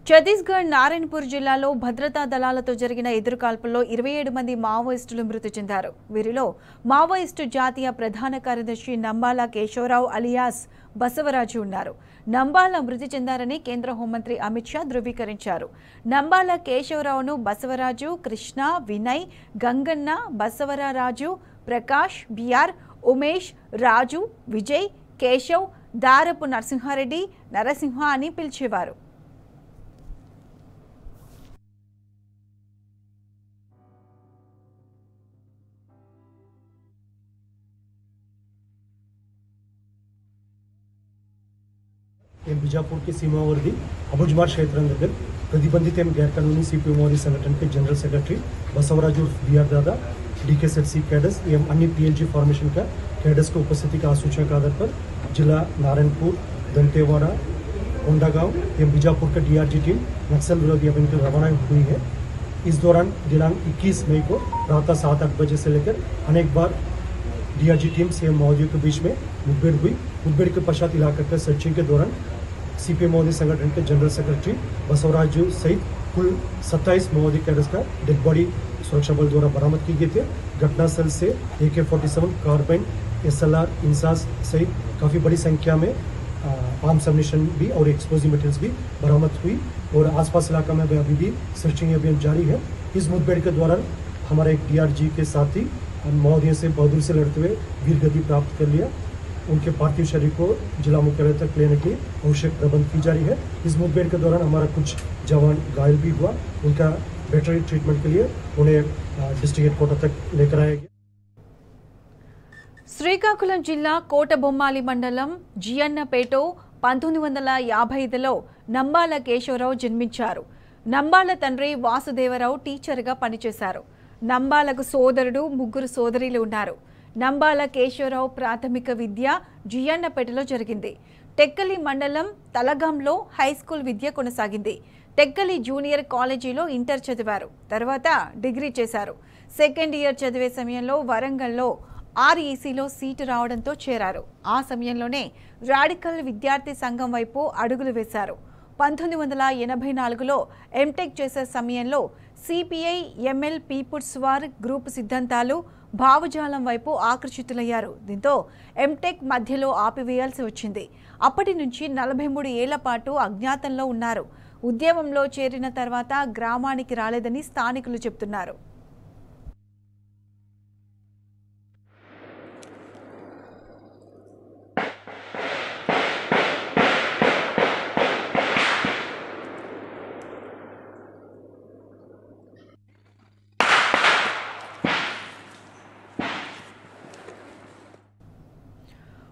ఛత్తీస్గఢ్ నారాయణపూర్ జిల్లాలో భద్రతా దళాలతో జరిగిన ఎదురుకాల్పుల్లో 27 మంది మావోయిస్టులు మృతి చెందారు. వీరిలో మావోయిస్టు జాతీయ ప్రధాన కార్యదర్శి నంబాల కేశవరావు అలియాస్ బసవరాజు ఉన్నారు. నంబాల మృతి చెందారని కేంద్ర హోంమంత్రి అమిత్ షా ధృవీకరించారు. నంబాల కేశవరావును బసవరాజు, కృష్ణ, వినయ్, గంగన్న, బసవరాజు, ప్రకాష్, బిఆర్, ఉమేష్, రాజు, విజయ్, కేశవ్, దారపు నరసింహారెడ్డి, నరసింహ అని పిలిచేవారు. बीजापुर के सीमावर्ती अबुजमार क्षेत्र अंतर्गत प्रतिबंधित एवं गैरकानूनी सीपीएमओरी संगठन के जनरल सेक्रेटरी बसवराजू बीआर दादा डीकेएसएफसी कैडर्स एवं अन्य पीएलजी फॉर्मेशन का कैडर्स को उपस्थिति का सूचना के आधार पर जिला नारायणपुर, दंतेवाड़ा, कोंडागांव एवं बीजापुर का डीआरजी टीम नक्सल विरोधी अभियान की रवाना हुई है। इस दौरान दिनांक 21 मई को प्रातः 7-8 बजे से लेकर अनेक बार डीआरजी टीम से माओवादियों के बीच में मुठभेड़ हुई। मुठभेड़ के पश्चात इलाके के सर्चिंग के दौरान सीपीएमओडी संगठन के जनरल सेक्रेटरी बसवराजू सहित कुल 27 माओवादी कैडर्स का डेड बॉडी सुरक्षा बल द्वारा बरामद की गई थी। घटनास्थल से AK-47 कार्बाइन, SLR, इंसास सहित काफ़ी बड़ी संख्या में आर्म्स एम्युनिशन भी और एक्सप्लोजिव मटेरियल्स भी बरामद हुई और आसपास इलाका में अभी भी सर्चिंग अभियान जारी है। इस मुठभेड़ के दौरान हमारे एक डीआरजी के साथी माओवादियों से बहादुरी से लड़ते हुए वीर गति प्राप्त कर लिया। उनके पार्थिव शरीर को जिला मुख्यालय तक लेने की आवश्यक प्रबंध की जा रही है। इस मुठभेड़ के दौरान हमारा कुछ जवान घायल भी हुआ। उनका बेटर ट्रीटमेंट के लिए उन्हें डिस्ट्रिक्ट हेडक्वार्टर तक लेकर आया गया। శ్రీకాకుళం జిల్లా కోటబొమ్మాలి మండలం జియన్నపేట 1955లో నంబాల కేశవరావు జన్మించారు. నంబాల తండ్రి వాసుదేవరావు టీచర్గా పనిచేశారు. నంబాలకు సోదరుడు, ముగ్గురు సోదరీలు ఉన్నారు. నంబాల కేశవరావు ప్రాథమిక విద్య జియన్నపేటలో జరిగింది. టెక్కలి మండలం తలగాంలో హైస్కూల్ విద్య కొనసాగింది. టెక్కలి జూనియర్ కాలేజీలో ఇంటర్ చదివారు. తర్వాత డిగ్రీ చేశారు. సెకండ్ ఇయర్ చదివే సమయంలో వరంగల్లో RECలో సీటు రావడంతో చేరారు. ఆ సమయంలోనే రాడికల్ విద్యార్థి సంఘం వైపు అడుగులు వేశారు. 1984లో ఎంటెక్ చేసే సమయంలో CPI ML people's war group సిద్ధాంతాలు, భావజాలం వైపు ఆకర్షితులయ్యారు. దీంతో ఎంటెక్ మధ్యలో ఆపివేయాల్సి వచ్చింది. అప్పటి నుంచి 43 ఏళ్ల పాటు అజ్ఞాతంలో ఉన్నారు. ఉద్యమంలో చేరిన తర్వాత గ్రామానికి రాలేదని స్థానికులు చెబుతున్నారు.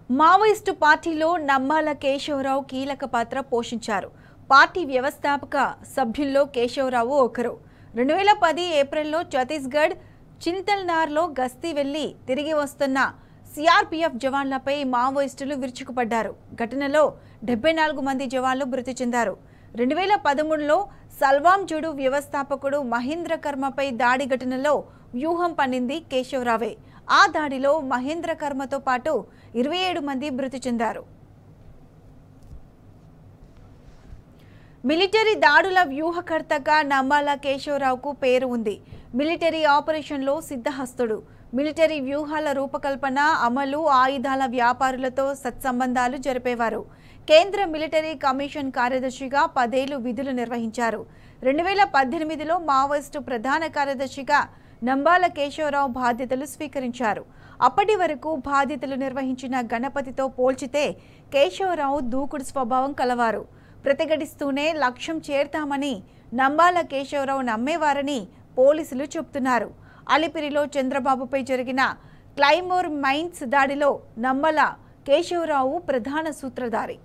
మావోయిస్టు పార్టీలో నంబాల కేశవరావు కీలక పాత్ర పోషించారు. పార్టీ వ్యవస్థాపక సభ్యుల్లో కేశవరావు ఒకరు. 2010 ఏప్రిల్లో ఛత్తీస్గఢ్ చింతల్నార్లో గస్తీ వెళ్లి తిరిగి వస్తున్న CRPF జవాన్లపై మావోయిస్టులు విరుచుకుపడ్డారు. ఘటనలో 74 మంది జవాన్లు మృతి చెందారు. 2013లో సల్వాం జుడు వ్యవస్థాపకుడు మహేంద్ర కర్మపై దాడి ఘటనలో వ్యూహం పన్నింది కేశవరావే. ఆ దాడిలో మహేంద్ర కర్మతో పాటు 27 మంది మృతి చెందారు. మిలిటరీ దాడుల వ్యూహకర్తగా నంబాల కేశవరావుకు పేరు ఉంది. మిలిటరీ ఆపరేషన్లో సిద్ధహస్తుడు. మిలిటరీ వ్యూహాల రూపకల్పన, అమలు, ఆయుధాల వ్యాపారులతో సత్సంబంధాలు జరిపేవారు. కేంద్ర మిలిటరీ కమిషన్ కార్యదర్శిగా 10 ఏళ్లు విధులు నిర్వహించారు. 2018లో మావోయిస్టు ప్రధాన కార్యదర్శిగా నంబాల కేశవరావు బాధ్యతలు స్వీకరించారు. అప్పటి వరకు బాధ్యతలు నిర్వహించిన గణపతితో పోల్చితే కేశవరావు దూకుడు స్వభావం కలవారు. ప్రతిఘటిస్తూనే లక్ష్యం చేరుతామని నంబాల కేశవరావు నమ్మేవారని పోలీసులు చెబుతున్నారు. అలిపిరిలో చంద్రబాబుపై జరిగిన క్లైమోర్ మైన్స్ దాడిలో నంబాల కేశవరావు ప్రధాన సూత్రధారి.